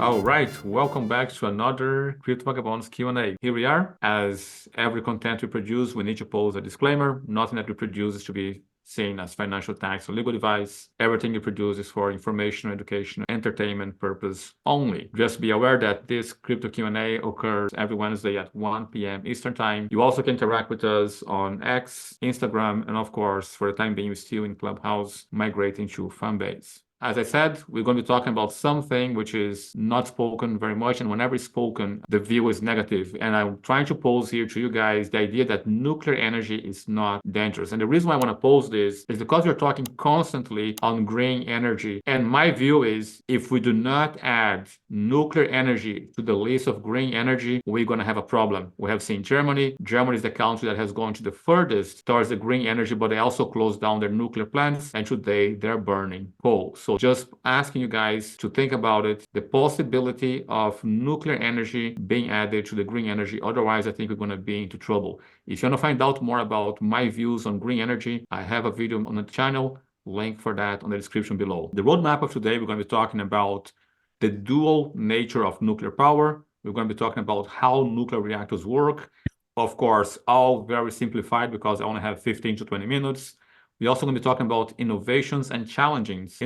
All right, welcome back to another Crypto Vagabonds Q&A. Here we are. As every content we produce, we need to post a disclaimer. Nothing that we produce is to be seen as financial tax or legal advice. Everything we produce is for information, education, entertainment purpose only. Just be aware that this crypto Q&A occurs every Wednesday at 1 p.m. Eastern Time. You also can interact with us on X, Instagram, and of course, for the time being, we're still in Clubhouse, migrating to Fanbase. As I said, we're going to be talking about something which is not spoken very much, and whenever it's spoken, the view is negative. And I'm trying to pose here to you guys the idea that nuclear energy is not dangerous. And the reason why I want to pose this is because we're talking constantly on green energy. And my view is if we do not add nuclear energy to the list of green energy, we're going to have a problem. We have seen Germany. Germany is the country that has gone to the furthest towards the green energy, but they also closed down their nuclear plants, and today they're burning coal. So just asking you guys to think about it, the possibility of nuclear energy being added to the green energy. Otherwise, I think we're going to be into trouble. If you want to find out more about my views on green energy, I have a video on the channel, link for that on the description below. The roadmap of today, we're going to be talking about the dual nature of nuclear power. We're going to be talking about how nuclear reactors work. Of course, all very simplified because I only have 15 to 20 minutes. We're also going to be talking about innovations and challenges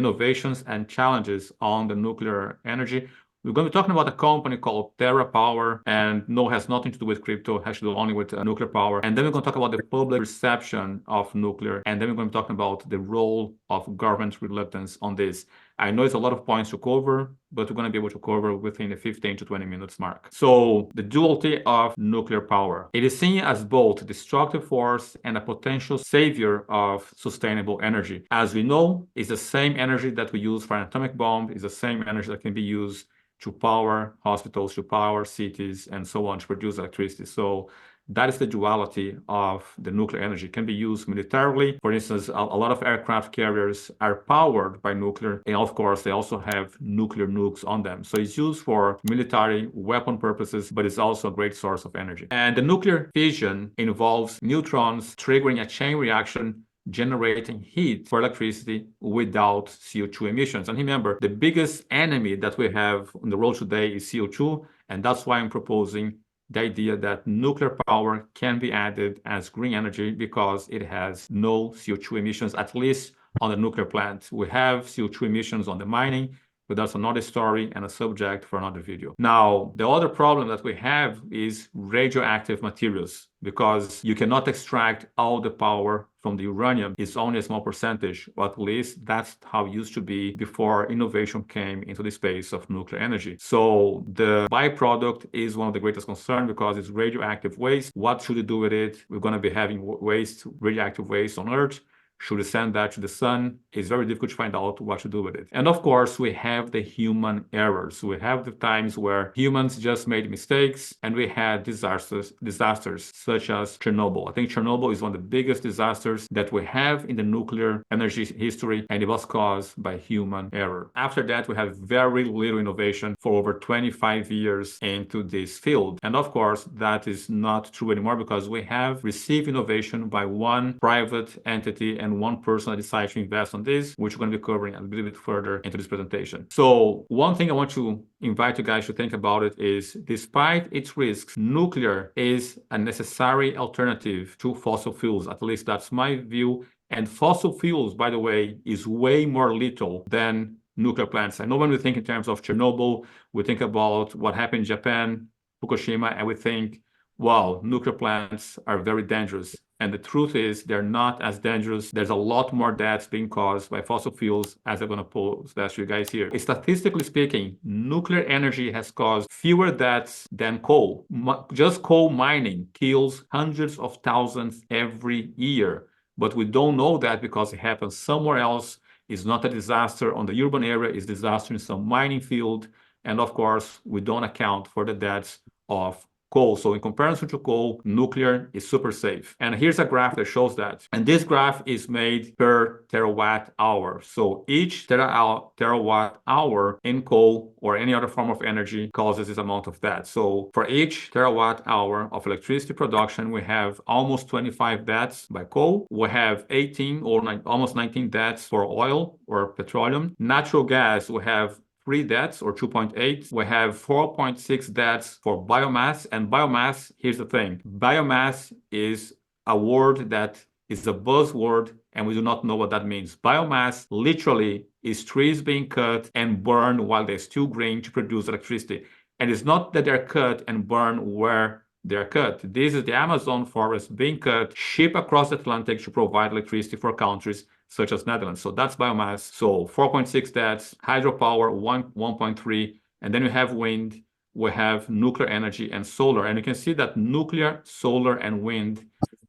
on the nuclear energy. We're going to be talking about a company called TerraPower, and no, has nothing to do with crypto, has to do only with nuclear power. And then we're going to talk about the public perception of nuclear. And then we're going to be talking about the role of government reluctance on this. I know it's a lot of points to cover, but we're going to be able to cover within the 15 to 20 minutes mark. So the duality of nuclear power. It is seen as both a destructive force and a potential savior of sustainable energy. As we know, it's the same energy that we use for an atomic bomb, it's the same energy that can be used to power hospitals, to power cities, and so on, to produce electricity. So that is the duality of the nuclear energy. It can be used militarily. For instance, a lot of aircraft carriers are powered by nuclear, and of course, they also have nuclear nukes on them. So it's used for military weapon purposes, but it's also a great source of energy. And the nuclear fission involves neutrons triggering a chain reaction, generating heat for electricity without CO2 emissions. And remember, the biggest enemy that we have on the road today is CO2, and that's why I'm proposing the idea that nuclear power can be added as green energy because it has no CO2 emissions, at least on the nuclear plant. We have CO2 emissions on the mining, but that's another story and a subject for another video. Now, the other problem that we have is radioactive materials, because you cannot extract all the power from the uranium. It's only a small percentage, or at least that's how it used to be before innovation came into the space of nuclear energy. So the byproduct is one of the greatest concerns because it's radioactive waste. What should we do with it? We're going to be having waste, radioactive waste on Earth. Should we send that to the sun? It's very difficult to find out what to do with it. And of course, we have the human errors. We have the times where humans just made mistakes, and we had disasters such as Chernobyl. I think Chernobyl is one of the biggest disasters that we have in the nuclear energy history, and it was caused by human error. After that, we have very little innovation for over 25 years into this field. And of course, that is not true anymore because we have received innovation by one private entity and one person that decided to invest on this, which we're going to be covering a little bit further into this presentation. So one thing I want to invite you guys to think about it is, despite its risks, nuclear is a necessary alternative to fossil fuels. At least that's my view. And fossil fuels, by the way, is way more lethal than nuclear plants. I know when we think in terms of Chernobyl, we think about what happened in Japan, Fukushima, and we think, wow, nuclear plants are very dangerous. And the truth is, they're not as dangerous. There's a lot more deaths being caused by fossil fuels, as I'm going to pose that to you guys here. Statistically speaking, nuclear energy has caused fewer deaths than coal. Just coal mining kills hundreds of thousands every year. But we don't know that because it happens somewhere else. It's not a disaster on the urban area. It's a disaster in some mining field. And of course, we don't account for the deaths of coal. So in comparison to coal, nuclear is super safe. And here's a graph that shows that. And this graph is made per terawatt hour. So each terawatt hour in coal or any other form of energy causes this amount of deaths. So for each terawatt hour of electricity production, we have almost 25 deaths by coal. We have 18 or almost 19 deaths for oil or petroleum. Natural gas, we have 3 deaths or 2.8. We have 4.6 deaths for biomass. And biomass, here's the thing. Biomass is a word that is a buzzword, and we do not know what that means. Biomass literally is trees being cut and burned while they're still green to produce electricity. And it's not that they're cut and burned where they're cut. This is the Amazon forest being cut, shipped across the Atlantic to provide electricity for countries such as Netherlands. So that's biomass. So 4.6 deaths, hydropower 1.3, and then we have wind, we have nuclear energy and solar. And you can see that nuclear, solar, and wind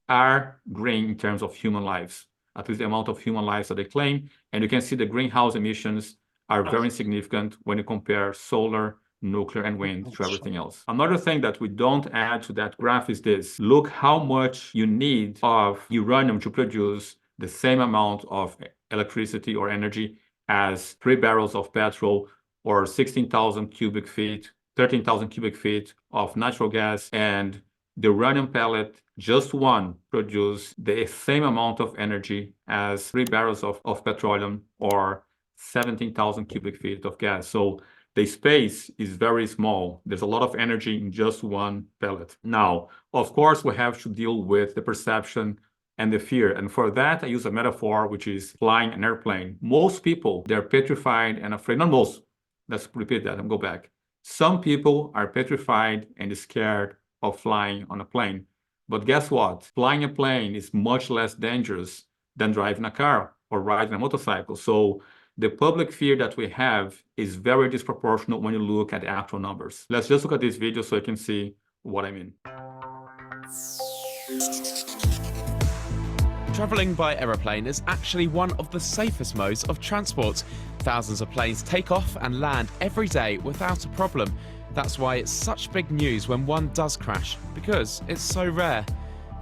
are green in terms of human lives, at least the amount of human lives that they claim. And you can see the greenhouse emissions are very significant when you compare solar, nuclear, and wind to everything else. Another thing that we don't add to that graph is this. Look how much you need of uranium to produce the same amount of electricity or energy as 3 barrels of petrol or 16,000 cubic feet, 13,000 cubic feet of natural gas. And the uranium pellet, just one, produce the same amount of energy as 3 barrels of petroleum or 17,000 cubic feet of gas. So the space is very small. There's a lot of energy in just one pellet. Now, of course, we have to deal with the perception and the fear. And for that, I use a metaphor, which is flying an airplane. Most people, they're petrified and afraid. Not most. Let's repeat that and go back. Some people are petrified and scared of flying on a plane. But guess what? Flying a plane is much less dangerous than driving a car or riding a motorcycle. So the public fear that we have is very disproportional when you look at the actual numbers. Let's just look at this video so you can see what I mean. Travelling by aeroplane is actually one of the safest modes of transport. Thousands of planes take off and land every day without a problem. That's why it's such big news when one does crash, because it's so rare.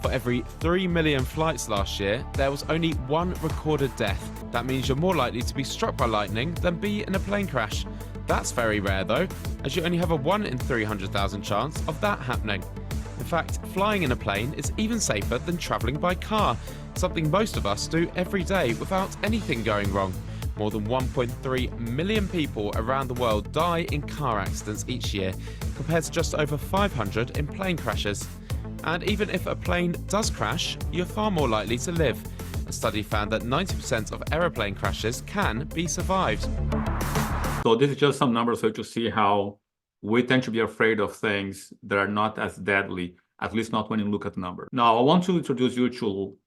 For every 3 million flights last year, there was only one recorded death. That means you're more likely to be struck by lightning than be in a plane crash. That's very rare though, as you only have a 1 in 300,000 chance of that happening. In fact, flying in a plane is even safer than travelling by car, something most of us do every day without anything going wrong. More than 1.3 million people around the world die in car accidents each year, compared to just over 500 in plane crashes. And even if a plane does crash, you're far more likely to live. A study found that 90% of aeroplane crashes can be survived. So this is just some numbers so to see how we tend to be afraid of things that are not as deadly, at least not when you look at the number. Now, I want to introduce you to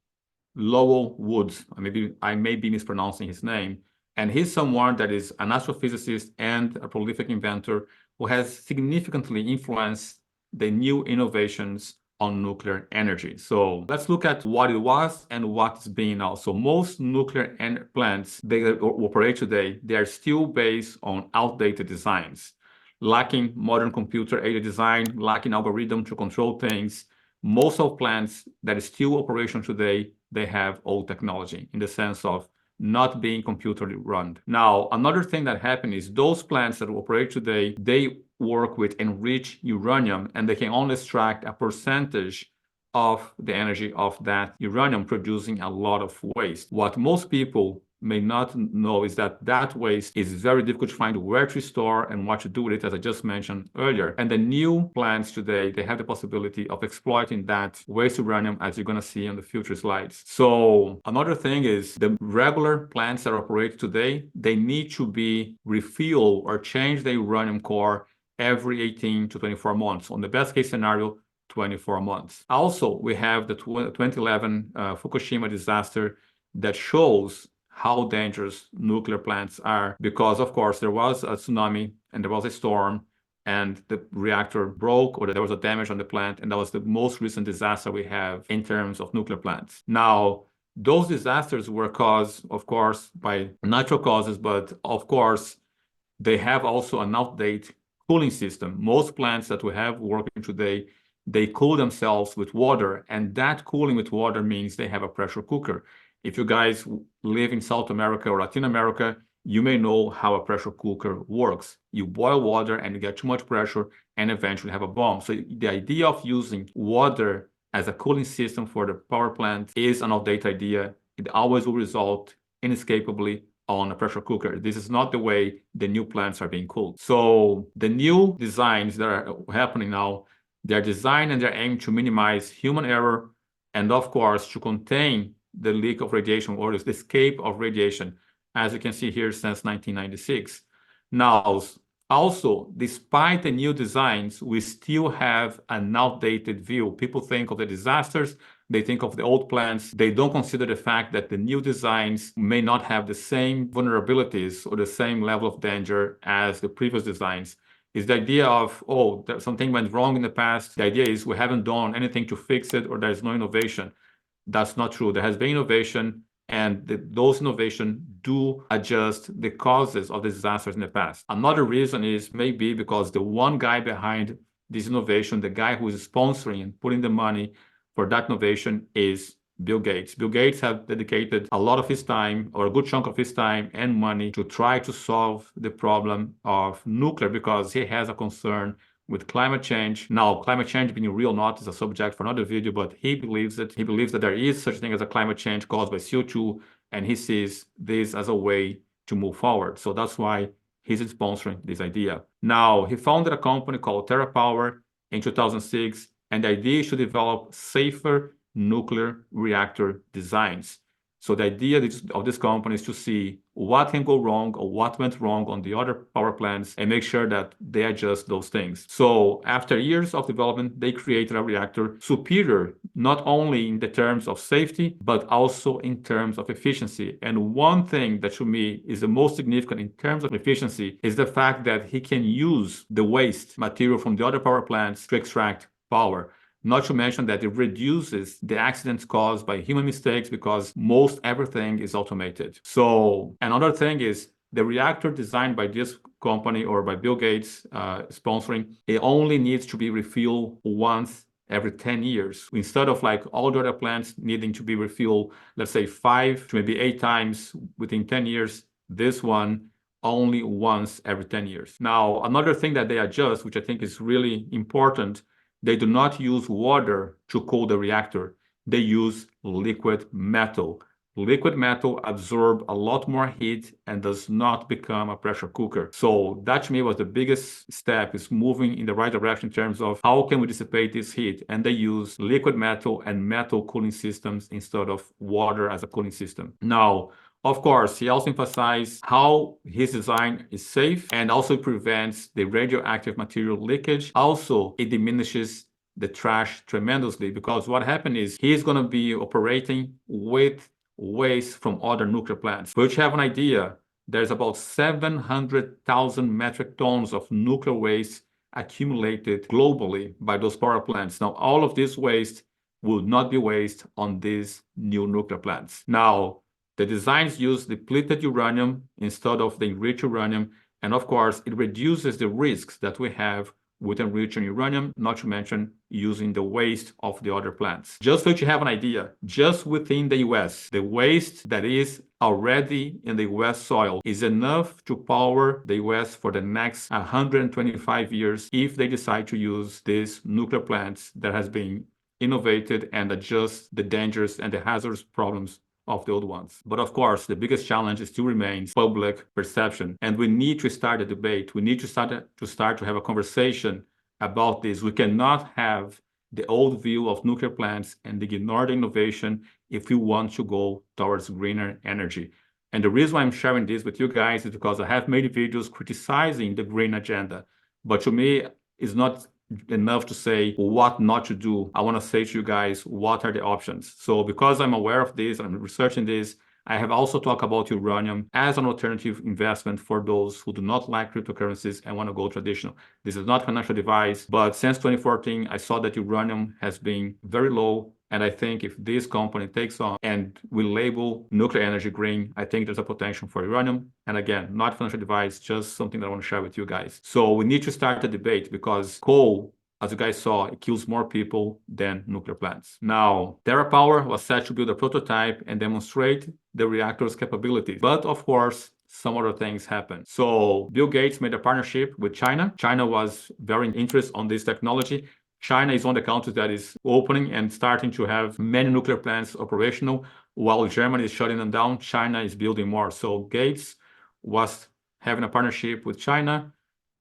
Lowell Woods. I may be mispronouncing his name. And he's someone that is an astrophysicist and a prolific inventor who has significantly influenced the new innovations on nuclear energy. So let's look at what it was and what it's being now. So most nuclear plants they operate today, they are still based on outdated designs, lacking modern computer-aided design, lacking algorithm to control things. Most of plants that are still operational today, they have old technology in the sense of not being computer run. Now, another thing that happened is those plants that operate today, they work with enriched uranium, and they can only extract a percentage of the energy of that uranium, producing a lot of waste. What most people may not know is that that waste is very difficult to find where to store and what to do with it, as I just mentioned earlier. And the new plants today, they have the possibility of exploiting that waste uranium, as you're going to see on the future slides. So another thing is the regular plants that operate today, they need to be refueled or change the uranium core every 18 to 24 months. On the best case scenario, 24 months. Also, we have the 2011 Fukushima disaster that shows how dangerous nuclear plants are, because of course there was a tsunami and there was a storm and the reactor broke or there was a damage on the plant, and that was the most recent disaster we have in terms of nuclear plants. Now, those disasters were caused, of course, by natural causes, but of course they have also an outdated cooling system. Most plants that we have working today, they cool themselves with water, and that cooling with water means they have a pressure cooker. If you guys live in South America or Latin America, you may know how a pressure cooker works. You boil water and you get too much pressure and eventually have a bomb. So the idea of using water as a cooling system for the power plant is an outdated idea. It always will result inescapably on a pressure cooker. This is not the way the new plants are being cooled. So the new designs that are happening now, they're designed and they're aimed to minimize human error and, of course, to contain the leak of radiation or the escape of radiation, as you can see here since 1996. Now, also, despite the new designs, we still have an outdated view. People think of the disasters, they think of the old plants. They don't consider the fact that the new designs may not have the same vulnerabilities or the same level of danger as the previous designs. It's the idea of, oh, something went wrong in the past. The idea is we haven't done anything to fix it or there's no innovation. That's not true. There has been innovation, and those innovations do adjust the causes of the disasters in the past. Another reason is maybe because the one guy behind this innovation, the guy who is sponsoring and putting the money for that innovation, is Bill Gates. Bill Gates has dedicated a lot of his time, or a good chunk of his time and money, to try to solve the problem of nuclear because he has a concern with climate change. Now, climate change being real or not is a subject for another video, but he believes that there is such a thing as a climate change caused by CO2, and he sees this as a way to move forward. So that's why he's sponsoring this idea. Now, he founded a company called TerraPower in 2006, and the idea is to develop safer nuclear reactor designs. So the idea of this company is to see what can go wrong or what went wrong on the other power plants and make sure that they adjust those things. So after years of development, they created a reactor superior, not only in the terms of safety, but also in terms of efficiency. And one thing that to me is the most significant in terms of efficiency is the fact that he can use the waste material from the other power plants to extract power. Not to mention that it reduces the accidents caused by human mistakes because most everything is automated. So another thing is the reactor designed by this company or by Bill Gates sponsoring, it only needs to be refueled once every 10 years. Instead of like all the other plants needing to be refueled, let's say 5 to maybe 8 times within 10 years, this one only once every 10 years. Now, another thing that they adjust, which I think is really important, they do not use water to cool the reactor. They use liquid metal. Liquid metal absorbs a lot more heat and does not become a pressure cooker. So that to me was the biggest step, is moving in the right direction in terms of how can we dissipate this heat. And they use liquid metal and metal cooling systems instead of water as a cooling system. Now, of course, he also emphasized how his design is safe and also prevents the radioactive material leakage. Also, it diminishes the trash tremendously because what happened is he's going to be operating with waste from other nuclear plants. But you have an idea, there's about 700,000 metric tons of nuclear waste accumulated globally by those power plants. Now, all of this waste will not be waste on these new nuclear plants. Now, the designs use depleted uranium instead of the enriched uranium. And of course, it reduces the risks that we have with enriching uranium, not to mention using the waste of the other plants. Just so you have an idea, just within the US, the waste that is already in the US soil is enough to power the US for the next 125 years if they decide to use these nuclear plants that has been innovated and adjust the dangers and the hazardous problems of the old ones. But of course, the biggest challenge still remains public perception. And we need to start a debate. We need to start to have a conversation about this. We cannot have the old view of nuclear plants and ignore the innovation if we want to go towards greener energy. And the reason why I'm sharing this with you guys is because I have made videos criticizing the green agenda. But to me, it's not enough to say what not to do. I want to say to you guys, what are the options? So because I'm aware of this, I'm researching this, I have also talked about uranium as an alternative investment for those who do not like cryptocurrencies and want to go traditional. This is not financial advice, but since 2014, I saw that uranium has been very low. And I think if this company takes on and will label nuclear energy green, I think there's a potential for uranium. And again, not financial advice, just something that I want to share with you guys. So we need to start a debate because coal, as you guys saw, it kills more people than nuclear plants. Now, TerraPower was set to build a prototype and demonstrate the reactor's capabilities. But of course, some other things happened. So Bill Gates made a partnership with China. China was very interested on this technology. China is one of the countries that is opening and starting to have many nuclear plants operational, while Germany is shutting them down. China is building more. So Gates was having a partnership with China.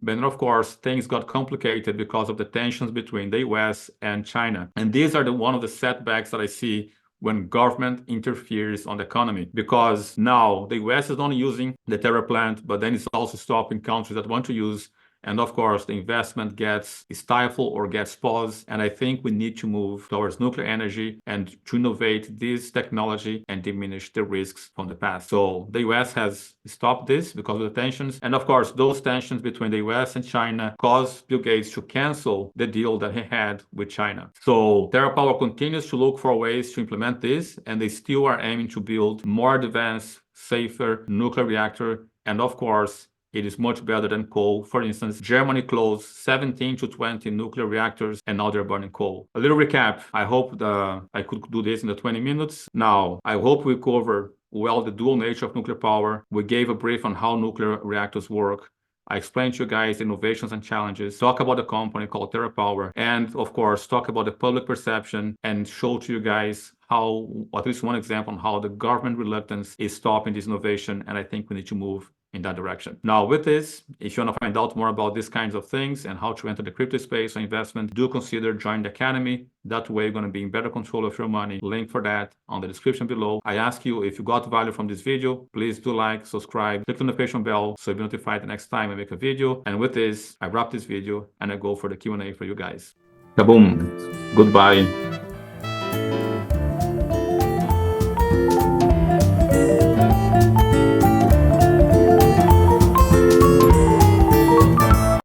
But then, of course, things got complicated because of the tensions between the US and China. And these are one of the setbacks that I see when government interferes on the economy, because now the US is only using the Terra plant, but then it's also stopping countries that want to use. And of course, the investment gets stifled or gets paused. And I think we need to move towards nuclear energy and to innovate this technology and diminish the risks from the past. So the US has stopped this because of the tensions. And of course, those tensions between the US and China caused Bill Gates to cancel the deal that he had with China. So TerraPower continues to look for ways to implement this, and they still are aiming to build more advanced, safer nuclear reactor. And of course, it is much better than coal. For instance, Germany closed 17 to 20 nuclear reactors, and now they're burning coal. A little recap. I hope I could do this in the 20 minutes. Now, I hope we cover well the dual nature of nuclear power. We gave a brief on how nuclear reactors work. I explained to you guys innovations and challenges, talk about a company called TerraPower, and of course, talk about the public perception and show to you guys how, at least one example on how the government reluctance is stopping this innovation. And I think we need to move in that direction. Now, with this, if you want to find out more about these kinds of things and how to enter the crypto space or investment, do consider joining the academy. That way, you're going to be in better control of your money. Link for that on the description below. I ask you, if you got value from this video, please do like, subscribe, click the notification bell so you'll be notified the next time I make a video. And with this, I wrap this video and I go for the Q&A for you guys. Kaboom! Goodbye.